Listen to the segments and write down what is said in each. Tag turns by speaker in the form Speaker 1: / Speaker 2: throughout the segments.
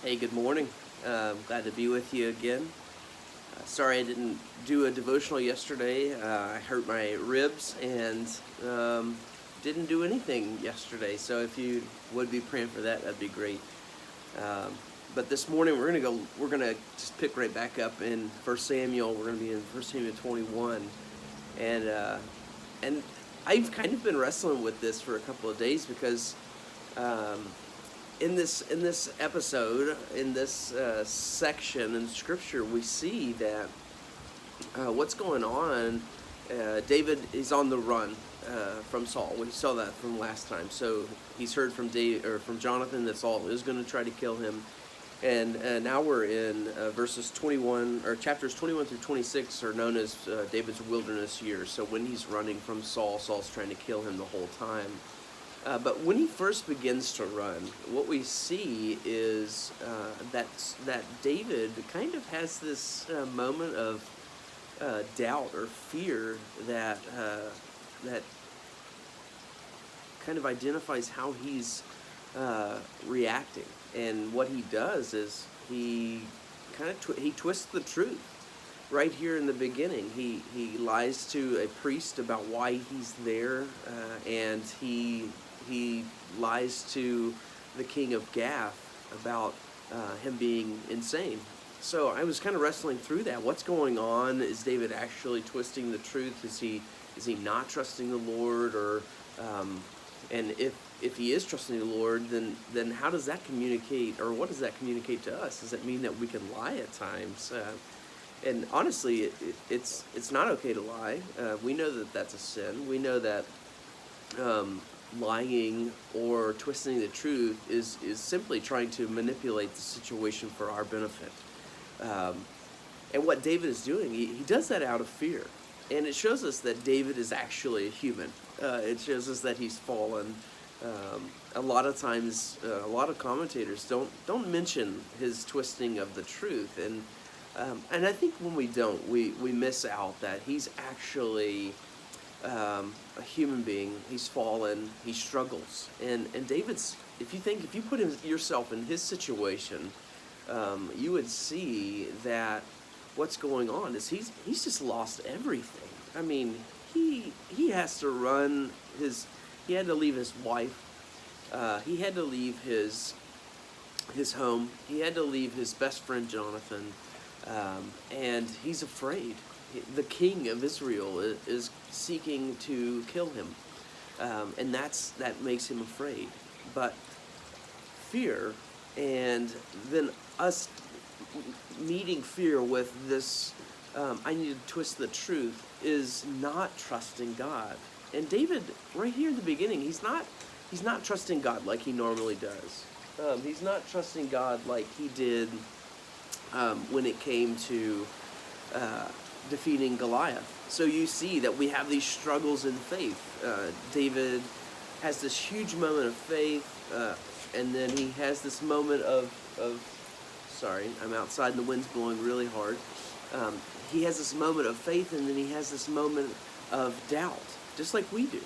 Speaker 1: Hey, good morning. Glad to be with you again. Sorry I didn't do a devotional yesterday. I hurt my ribs and didn't do anything yesterday. So if you would be praying for that, that'd be great. Um, but this morning we're gonna just pick right back up in First Samuel. We're gonna be in First Samuel 21, and uh, and I've kind of been wrestling with this for a couple of days because. Um, in this episode, in this section in Scripture, we see that what's going on. David is on the run from Saul. We saw that from last time. So he's heard from from Jonathan that Saul is going to try to kill him, and now we're in verses 21 or chapters 21 through 26 are known as David's wilderness years. So when he's running from Saul, Saul's trying to kill him the whole time. But when he first begins to run, what we see is that David kind of has this moment of doubt or fear that kind of identifies how he's reacting. And what he does is he kind of he twists the truth. Right here in the beginning, he lies to a priest about why he's there, and he lies to the king of Gath about him being insane. So I was kind of wrestling through that. What's going on? Is David actually twisting the truth? Is he not trusting the Lord? Or and if he is trusting the Lord, then how does that communicate, or what does that communicate to us? Does it mean that we can lie at times? And honestly, it's not okay to lie. We know that that's a sin. We know that lying or twisting the truth is simply trying to manipulate the situation for our benefit. And what David is doing, he does that out of fear. And it shows us that David is actually a human. It shows us that he's fallen. A lot of times, a lot of commentators don't mention his twisting of the truth, and I think when we don't, we miss out that he's actually a human being. He's fallen. He struggles, and David's. If you put yourself in his situation, you would see that what's going on is he's just lost everything. I mean, he has to run his. He had to leave his wife. He had to leave his home. He had to leave his best friend Jonathan. And he's afraid. The king of Israel is seeking to kill him, and that makes him afraid. But fear, and then us meeting fear with this, I need to twist the truth, is not trusting God. And David, right here in the beginning, he's not trusting God like he normally does. He's not trusting God like he did when it came to defeating Goliath. So you see that we have these struggles in faith. David has this huge moment of faith, and then he has this moment of sorry, I'm outside and the wind's blowing really hard. He has this moment of faith, and then he has this moment of doubt, just like we do.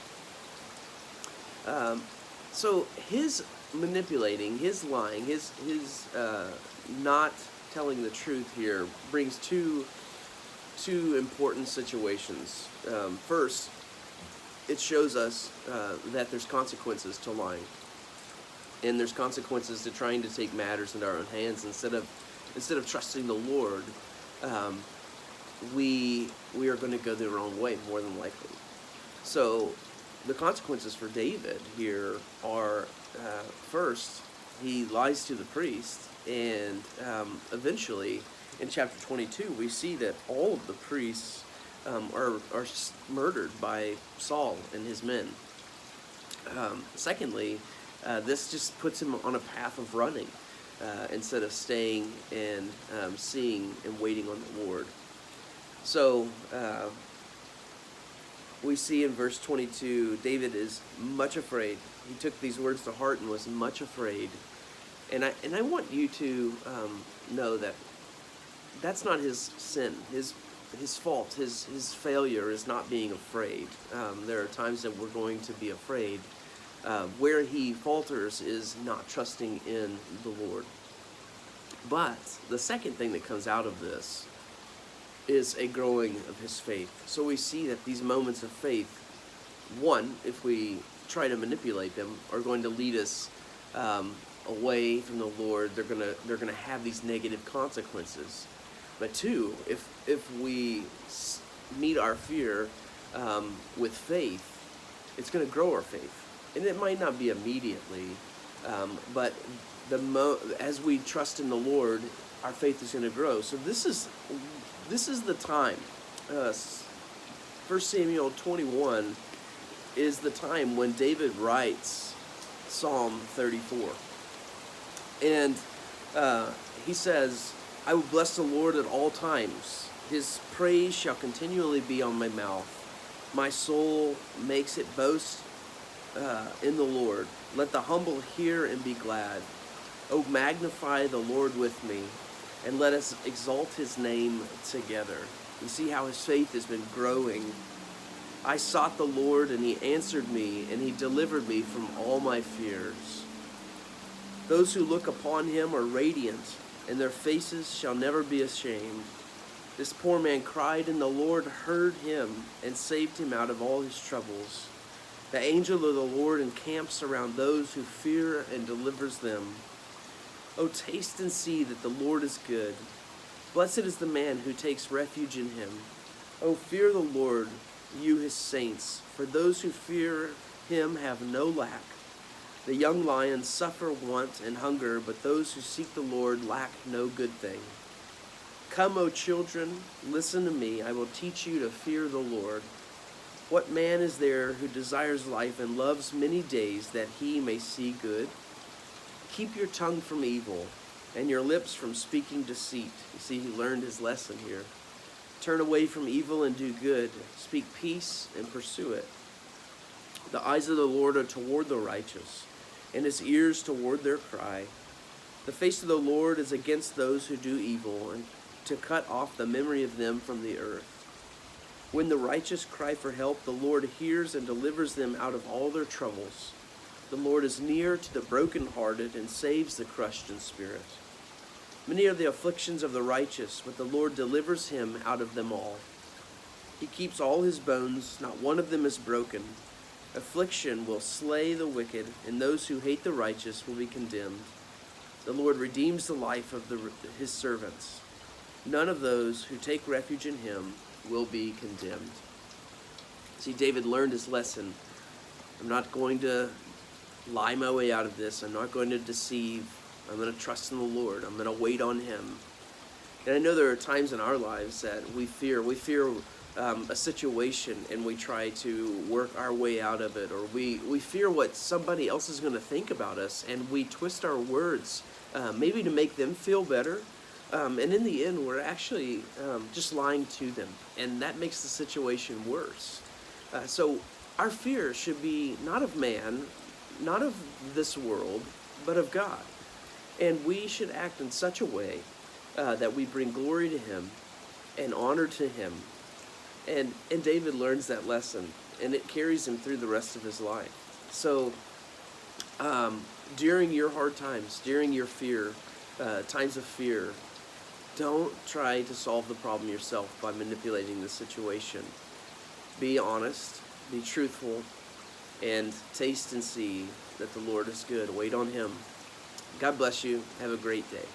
Speaker 1: So his manipulating, his lying, his not telling the truth here brings two important situations. First, it shows us that there's consequences to lying, and there's consequences to trying to take matters into our own hands instead of trusting the Lord. We are going to go the wrong way more than likely. So the consequences for David here are first, he lies to the priest. And eventually, in chapter 22, we see that all of the priests are murdered by Saul and his men. Secondly, this just puts him on a path of running instead of staying and seeing and waiting on the Lord. So we see in verse 22, David is much afraid. He took these words to heart and was much afraid. And I want you to know that that's not his sin, his fault, his failure is not being afraid. There are times that we're going to be afraid. Where he falters is not trusting in the Lord. But the second thing that comes out of this is a growing of his faith. So we see that these moments of faith, one, if we try to manipulate them, are going to lead us away from the Lord. They're gonna have these negative consequences. But two, if we meet our fear with faith, it's going to grow our faith, and it might not be immediately, but as we trust in the Lord, our faith is going to grow. So this is the time. 1 Samuel 21 is the time when David writes Psalm 34, and he says, "I will bless the Lord at all times. His praise shall continually be on my mouth. My soul makes it boast in the Lord. Let the humble hear and be glad. Oh, magnify the Lord with me, and let us exalt his name together." You see how his faith has been growing. "I sought the Lord, and he answered me, and he delivered me from all my fears. Those who look upon him are radiant, and their faces shall never be ashamed. This poor man cried, and the Lord heard him and saved him out of all his troubles. The angel of the Lord encamps around those who fear and delivers them. Oh, taste and see that the Lord is good. Blessed is the man who takes refuge in him. Oh, fear the Lord, you his saints, for those who fear him have no lack. The young lions suffer want and hunger, but those who seek the Lord lack no good thing. Come, O children, listen to me. I will teach you to fear the Lord. What man is there who desires life and loves many days that he may see good? Keep your tongue from evil and your lips from speaking deceit." You see, he learned his lesson here. "Turn away from evil and do good. Speak peace and pursue it. The eyes of the Lord are toward the righteous, and his ears toward their cry. The face of the Lord is against those who do evil, and to cut off the memory of them from the earth. When the righteous cry for help, the Lord hears and delivers them out of all their troubles. The Lord is near to the brokenhearted and saves the crushed in spirit. Many are the afflictions of the righteous, but the Lord delivers him out of them all. He keeps all his bones, not one of them is broken. Affliction will slay the wicked, and those who hate the righteous will be condemned. The Lord redeems the life of his servants. None of those who take refuge in him will be condemned." See, David learned his lesson. I'm not going to lie my way out of this. I'm not going to deceive. I'm going to trust in the Lord. I'm going to wait on him. And I know there are times in our lives that we fear a situation, and we try to work our way out of it, or we fear what somebody else is going to think about us, and we twist our words maybe to make them feel better. And in the end, we're actually just lying to them, and that makes the situation worse. So our fear should be not of man, not of this world, but of God. And we should act in such a way that we bring glory to him and honor to him. And David learns that lesson, and it carries him through the rest of his life. So during your hard times, during your fear, times of fear, don't try to solve the problem yourself by manipulating the situation. Be honest, be truthful, and taste and see that the Lord is good. Wait on him. God bless you. Have a great day.